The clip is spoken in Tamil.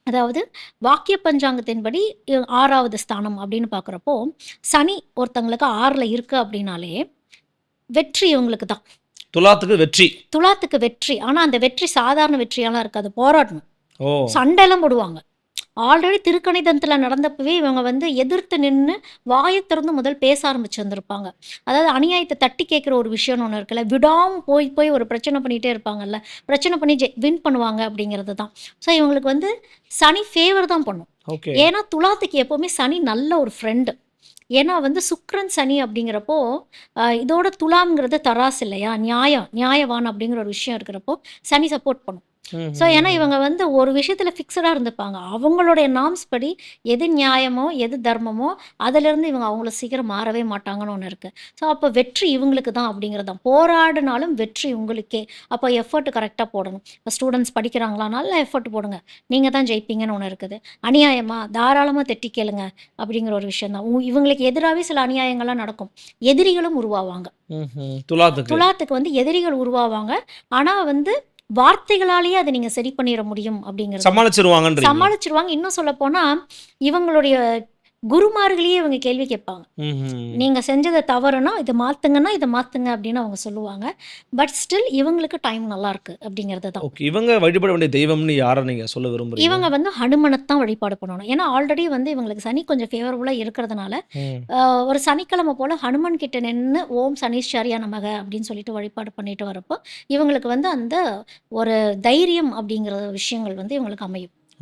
அதாவது வாக்கிய பஞ்சாங்கத்தின்படி 6வது ஸ்தானம் அப்படின்னு பார்க்குறப்போ, சனி ஒருத்தங்களுக்கு 6ல இருக்கு அப்படின்னாலே, வெற்றி இவங்களுக்கு தான். துலாத்துக்கு வெற்றி. துலாத்துக்கு வெற்றி. ஆனா அந்த வெற்றி சாதாரண வெற்றியாலாம் இருக்காது. போராடணும். ஓ! சண்டைலாம் போடுவாங்க. ஆல்ரெடி திருக்கணிதத்தில நடந்தப்பவே இவங்க வந்து எதிர்த்து நின்னு, வாய திறந்து முதல் பேச ஆரம்பிச்சிருந்திருப்பாங்க. அதாவது அநியாயத்த தட்டி கேட்கிற ஒரு விஷயம்னு ஒண்ணு இருக்குல்ல. விடாம போய் போய் ஒரு பிரச்சனை பண்ணிட்டே இருப்பாங்கல்ல. பிரச்சனை பண்ணி வின் பண்ணுவாங்க அப்படிங்கிறது தான். ஸோ இவங்களுக்கு வந்து சனி ஃபேவர் தான் பண்ணும். ஓகே. ஏன்னா துலாத்துக்கு எப்பவுமே சனி நல்ல ஒரு ஃப்ரெண்டு. ஏன்னா வந்து சுக்கிரன், சனி அப்படிங்கிறப்போ, இதோட துலாம்ங்கிறது தராசு இல்லையா? நியாயவான் அப்படிங்கிற ஒரு விஷயம் இருக்கிறப்போ, சனி சப்போர்ட் பண்ணும். ஸோ ஏன்னா இவங்க வந்து ஒரு விஷயத்துல ஃபிக்ஸடா இருந்துப்பாங்க. அவங்களுடைய நார்ம்ஸ் படி எது நியாயமோ, எது தர்மமோ, அதிலிருந்து இவங்க அவ்வளோ சீக்கிரம் மாறவே மாட்டாங்கன்னு ஒண்ணு இருக்கு. ஸோ அப்போ வெற்றி இவங்களுக்கு தான் அப்படிங்கிறது தான். போராடினாலும் வெற்றி உங்களுக்கே. அப்போ எஃபோர்ட் கரெக்ட்டா போடணும். இப்போ ஸ்டூடண்ட்ஸ் படிக்கிறாங்களா, நல்ல எஃபோர்ட் போடுங்க. நீங்க தான் ஜெயிப்பீங்கன்னு ஒண்ணு இருக்குது. அநியாயமா, தாராளமா தட்டி கேளுங்க அப்படிங்கிற ஒரு விஷயம் தான். இவங்களுக்கு எதிராவே சில அநியாயங்கள்லாம் நடக்கும். எதிரிகளும் உருவாவாங்க. துலாத்துக்கு. துலாத்துக்கு வந்து எதிரிகள் உருவாவாங்க. ஆனா வந்து வார்த்தைகளாலேயே அத நீங்க சரி பண்ணிற முடியும் அப்படிங்கிறது. சமாளிச்சிருவாங்கன்றீங்க. சமாளிச்சுருவாங்க. இன்னும் சொல்லப்போனா, இவங்களுடைய குருமார்களையே இவங்க கேள்வி கேட்பாங்க. நீங்க செஞ்சது தவறுனா, இத மாத்துங்கன்னா, இத மாத்துங்க அப்படின்னு அவங்க சொல்லுவாங்க. பட் ஸ்டில் இவங்களுக்கு டைம் நல்லாருக்கு அப்படிங்கிறது தான். ஓகே. இவங்க வழிபட வேண்டிய தெய்வம்னு யார நீங்க சொல்ல விரும்புறீங்க? இவங்க வந்து ஹனுமனத் தான் வழிபாடு பண்ணணும். ஏன்னா ஆல்ரெடி வந்து இவங்களுக்கு சனி கொஞ்சம் ஃபேவரபுளா இருக்கிறதுனால, ம். ஒரு சனிக்கிழமை போல ஹனுமன் கிட்ட நின்னு, ஓம் சனீஸ்வரியா நமக அப்படின்னு சொல்லிட்டு வழிபாடு பண்ணிட்டு வரப்போ, இவங்களுக்கு வந்து அந்த ஒரு தைரியம் அப்படிங்கிற விஷயங்கள் வந்து இவங்களுக்கு அமையும்.